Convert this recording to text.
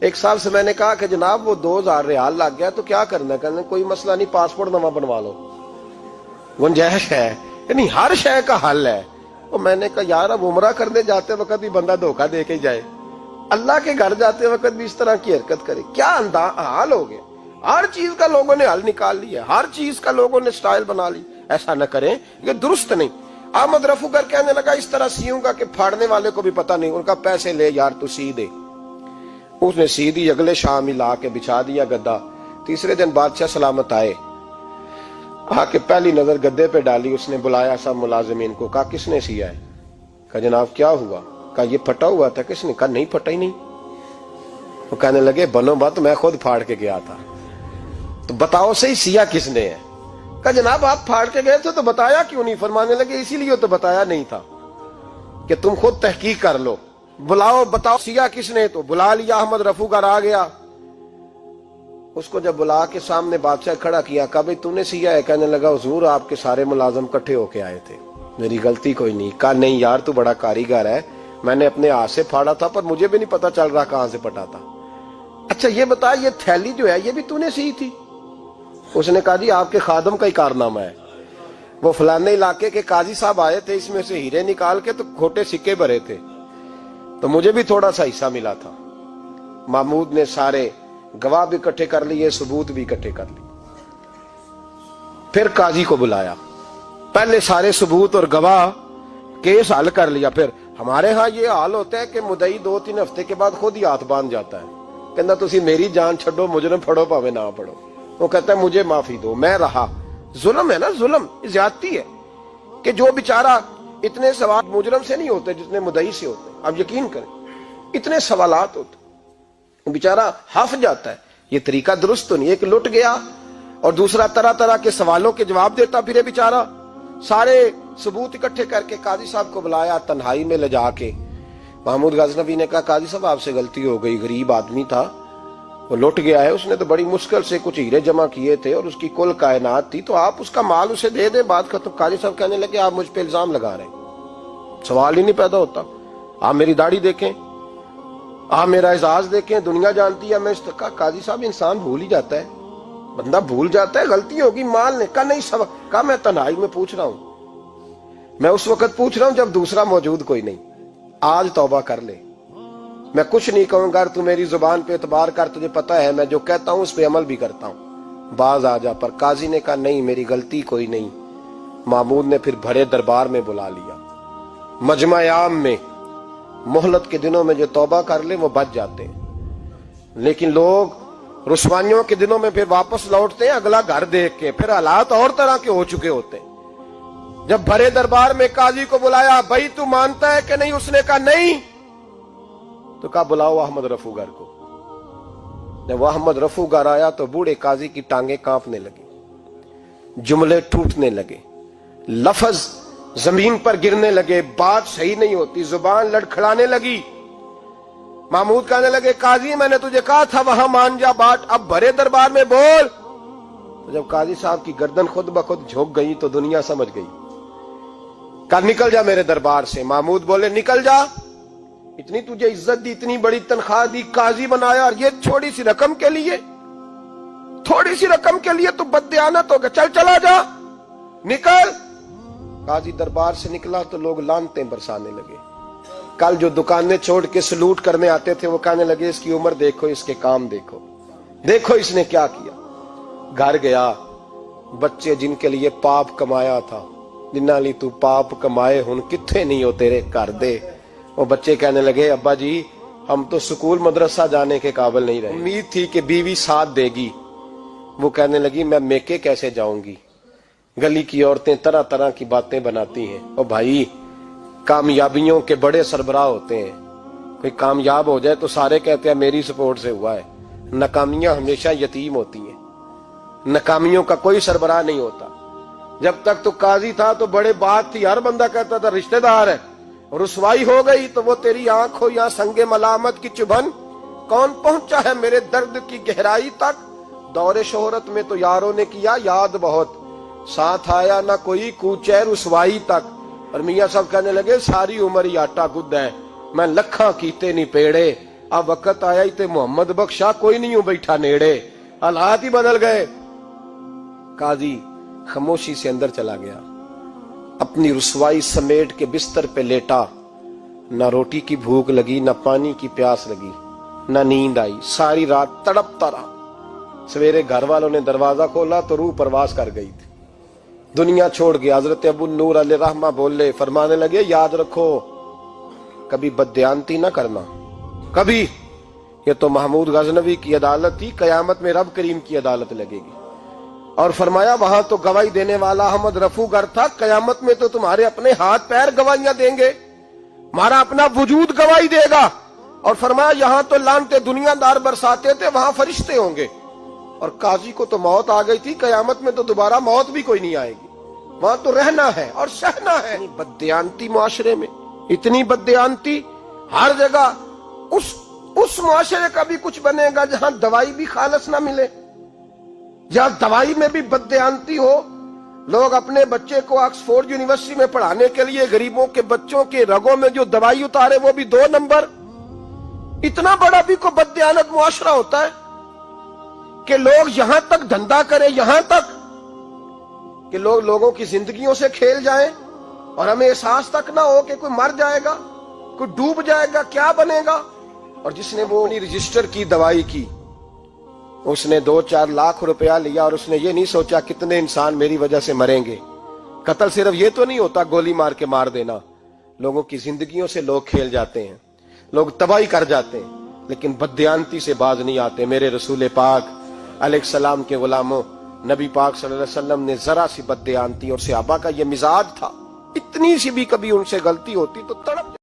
ایک سال سے میں نے کہا کہ جناب وہ 2000 ریال لگ گیا تو کیا کرنا ہے؟ کہنے کوئی مسئلہ نہیں، پاسپورٹ نواں بنوا لو، گنجائش ہے، یعنی ہر شے کا حل ہے۔ تو میں نے کہا یار اب عمرہ کرنے جاتے وقت بھی بندہ دھوکہ دے کے جائے، اللہ کے گھر جاتے وقت بھی اس طرح کی حرکت کرے، کیا حال ہو گیا؟ ہر چیز کا لوگوں نے حل نکال لیا، ہر چیز کا لوگوں نے سٹائل بنا لی۔ ایسا نہ کریں، یہ درست نہیں۔ احمد رفو گر کہنے لگا اس طرح سیوں گا کہ پھاڑنے والے کو بھی پتہ نہیں۔ ان کا پیسے لے یار تو سی دے۔ اس نے سی دی، اگلے شام ہی لا کے بچھا دیا گدا۔ تیسرے دن بادشاہ سلامت آئے، آ کے پہلی نظر گدے پہ ڈالی، اس نے بلایا سب ملازمین کو، کہا کس نے سیا ہے؟ کہا جناب کیا ہوا؟ کہا یہ پھٹا ہوا تھا۔ کس نے؟ کہا نہیں پھٹا ہی نہیں۔ وہ کہنے لگے بنو بات، میں خود پھاڑ کے گیا تھا، تو بتاؤ صحیح سیا کس نے ہے؟ کہا جناب آپ پھاڑ کے گئے تھے تو بتایا کیوں نہیں؟ فرمانے لگے اسی لیے تو بتایا نہیں تھا کہ تم خود تحقیق کر لو، بلاؤ بتاؤ سیا کس نے۔ تو بلا لیا، احمد رفو گر آ گیا۔ اس کو جب بلا کے سامنے بادشاہ کھڑا کیا، کہا بھئی تو نے سیا ہے؟ کہنے لگا حضور آپ کے سارے ملازم کٹھے ہو کے آئے تھے، میری غلطی کوئی نہیں۔ کہا نہیں یار تو بڑا کاریگر ہے، میں نے اپنے ہاتھ سے پھاڑا تھا پر مجھے بھی نہیں پتا چل رہا کہاں سے پھٹا تھا۔ اچھا یہ بتا یہ تھیلی جو ہے یہ بھی تو نے سی تھی؟ اس نے کہا جی آپ کے خادم کا ہی کارنامہ ہے، وہ فلانے علاقے کے قاضی صاحب آئے تھے، اس میں سے ہیرے نکال کے تو کھوٹے سکے بھرے تھے، تو مجھے بھی تھوڑا سا حصہ ملا تھا۔ محمود نے سارے گواہ بھی اکٹھے کر لیے، ثبوت بھی اکٹھے کر لیے۔ پھر قاضی کو بلایا، پہلے سارے ثبوت اور گواہ کیس حل کر لیا۔ پھر ہمارے ہاں یہ حال ہوتا ہے کہ مدعی 2-3 ہفتے کے بعد خود ہی ہاتھ باندھ جاتا ہے، کہنا تسی میری جان چھڈو، مجرم پھڑو پاوے نہ پڑھو۔ وہ کہتا ہے مجھے معافی دو، میں رہا۔ ظلم ہے نا، ظلم زیادتی ہے کہ جو بیچارہ اتنے سوال مجرم سے نہیں ہوتے جتنے مدعی سے ہوتے ہیں۔ آپ یقین کریں اتنے سوالات ہوتے، بیچارہ ہف جاتا ہے۔ یہ طریقہ درست تو نہیں، ایک لٹ گیا اور دوسرا طرح طرح کے سوالوں کے جواب دیتا پھرے بیچارہ۔ سارے ثبوت اکٹھے کر کے قاضی صاحب کو بلایا، تنہائی میں لے جا کے محمود غزنوی نے کہا قاضی صاحب آپ سے غلطی ہو گئی، غریب آدمی تھا، وہ لٹ گیا ہے، اس نے تو بڑی مشکل سے کچھ ہیرے جمع کیے تھے اور اس کی کل کائنات تھی، تو آپ اس کا مال اسے دے دیں، بات ختم۔ قاضی صاحب کہنے لگے آپ مجھ پہ الزام لگا رہے ہیں، سوال ہی نہیں پیدا ہوتا، آپ میری داڑھی دیکھیں، آپ میرا اعزاز دیکھیں، دنیا جانتی ہے میں اس کا۔ قاضی صاحب انسان بھول ہی جاتا ہے، بندہ بھول جاتا ہے، غلطی ہوگی، مال نے کہا نہیں سب، کہا میں تنہائی میں پوچھ رہا ہوں، میں اس وقت پوچھ رہا ہوں جب دوسرا موجود کوئی نہیں، آج توبہ کر لے، میں کچھ نہیں کہوں گا، تو میری زبان پہ اعتبار کر، تجھے پتا ہے میں جو کہتا ہوں اس پہ عمل بھی کرتا ہوں، باز آ جا۔ پر قاضی نے کہا نہیں میری غلطی کوئی نہیں۔ محمود نے پھر بڑے دربار میں بلا لیا، مجمع عام میں۔ مہلت کے دنوں میں جو توبہ کر لے وہ بچ جاتے ہیں، لیکن لوگ رسوائیوں کے دنوں میں پھر واپس لوٹتے ہیں اگلا گھر دیکھ کے، پھر حالات اور طرح کے ہو چکے ہوتے ہیں۔ جب بڑے دربار میں قاضی کو بلایا، بھائی تو مانتا ہے کہ نہیں؟ اس نے کہا نہیں۔ تو کہا بلاؤ احمد رفو گر کو۔ جب وہ احمد رفو گر آیا تو بوڑھے قاضی کی ٹانگیں کانپنے لگی، جملے ٹوٹنے لگے، لفظ زمین پر گرنے لگے، بات صحیح نہیں ہوتی، زبان لڑکھڑانے لگی۔ محمود کہنے لگے قاضی میں نے تجھے کہا تھا وہاں مان جا بات، اب بڑے دربار میں بول۔ تو جب قاضی صاحب کی گردن خود بخود جھک گئی تو دنیا سمجھ گئی، کہا نکل جا میرے دربار سے۔ محمود بولے نکل جا، اتنی تجھے عزت دی، اتنی بڑی تنخواہ دی، قاضی بنایا، اور یہ چھوٹی سی رقم کے لیے، تھوڑی سی رقم کے لیے تو بددیانت ہو گیا، چل چلا جا، نکل۔ قاضی دربار سے نکلا تو لوگ لعنتیں برسانے لگے۔ کل جو دکانیں چھوڑ کے سلوٹ کرنے آتے تھے وہ کہنے لگے اس کی عمر دیکھو، اس کے کام دیکھو، دیکھو اس نے کیا کیا۔ گھر گیا، بچے جن کے لیے پاپ کمایا تھا، جنہاں لی تو پاپ کمائے ہن کتھے نہیں ہو تیرے گھر دے۔ وہ بچے کہنے لگے ابا جی ہم تو سکول مدرسہ جانے کے قابل نہیں رہے، امید تھی کہ بیوی ساتھ دے گی۔ وہ کہنے لگی میں میکے کیسے جاؤں گی، گلی کی عورتیں طرح طرح کی باتیں بناتی ہیں۔ او بھائی کامیابیوں کے بڑے سربراہ ہوتے ہیں، کوئی کامیاب ہو جائے تو سارے کہتے ہیں میری سپورٹ سے ہوا ہے، ناکامیاں ہمیشہ یتیم ہوتی ہیں، ناکامیوں کا کوئی سربراہ نہیں ہوتا۔ جب تک تو قاضی تھا تو بڑے بات تھی، ہر بندہ کہتا تھا رشتہ دار ہے، رسوائی ہو گئی تو وہ تیری آنکھ ہو یا سنگ ملامت کی چبھن، کون پہنچا ہے میرے درد کی گہرائی تک، دور شہرت میں تو یاروں نے کیا یاد بہت، ساتھ آیا نہ کوئی کوچے رسوائی تک۔ اور میاں صاحب کہنے لگے ساری عمر ہی آٹا گد ہے، میں لکھاں کیتے نہیں پیڑے، اب وقت آیا ہی تے محمد بخشا کوئی نہیں ہوں بیٹھا نیڑے، حالات ہی بدل گئے۔ قاضی خاموشی سے اندر چلا گیا، اپنی رسوائی سمیٹ کے بستر پہ لیٹا۔ نہ روٹی کی بھوک لگی، نہ پانی کی پیاس لگی، نہ نیند آئی، ساری رات تڑپتا رہا۔ سویرے گھر والوں نے دروازہ کھولا تو روح پرواز کر گئی تھی، دنیا چھوڑ گیا۔ حضرت ابو نور علیہ رحمہ بولے، فرمانے لگے یاد رکھو کبھی بددیانتی نہ کرنا، کبھی۔ یہ تو محمود غزنوی کی عدالت تھی، قیامت میں رب کریم کی عدالت لگے گی۔ اور فرمایا وہاں تو گواہی دینے والا احمد رفو گر تھا، قیامت میں تو تمہارے اپنے ہاتھ پیر گواہیاں دیں گے، ہمارا اپنا وجود گواہی دے گا۔ اور فرمایا یہاں تو لانتے دنیا دار برساتے تھے، وہاں فرشتے ہوں گے۔ اور قاضی کو تو موت آ گئی تھی، قیامت میں تو دوبارہ موت بھی کوئی نہیں آئے گی، وہاں تو رہنا ہے اور سہنا ہے۔ بددیانتی معاشرے میں، اتنی بددیانتی ہر جگہ۔ اس معاشرے کا بھی کچھ بنے گا جہاں دوائی بھی خالص نہ ملے، جہاں دوائی میں بھی بددیانتی ہو۔ لوگ اپنے بچے کو آکسفورڈ یونیورسٹی میں پڑھانے کے لیے غریبوں کے بچوں کے رگوں میں جو دوائی اتارے وہ بھی 2 نمبر۔ اتنا بڑا بھی کوئی بددیانت معاشرہ ہوتا ہے کہ لوگ یہاں تک دھندا کریں، یہاں تک کہ لوگ لوگوں کی زندگیوں سے کھیل جائیں اور ہمیں احساس تک نہ ہو کہ کوئی مر جائے گا، کوئی ڈوب جائے گا، کیا بنے گا۔ اور جس نے وہ اپنی رجسٹر کی دوائی کی، اس نے 2-4 لاکھ روپیہ لیا اور اس نے یہ نہیں سوچا کتنے انسان میری وجہ سے مریں گے۔ قتل صرف یہ تو نہیں ہوتا گولی مار کے مار دینا، لوگوں کی زندگیوں سے لوگ کھیل جاتے ہیں، لوگ تباہی کر جاتے ہیں، لیکن بددیانتی سے باز نہیں آتے۔ میرے رسول پاک علیہ السلام کے غلاموں، نبی پاک صلی اللہ علیہ وسلم نے ذرا سی بددیانتی، اور صحابہ کا یہ مزاج تھا، اتنی سی بھی کبھی ان سے غلطی ہوتی تو تڑپ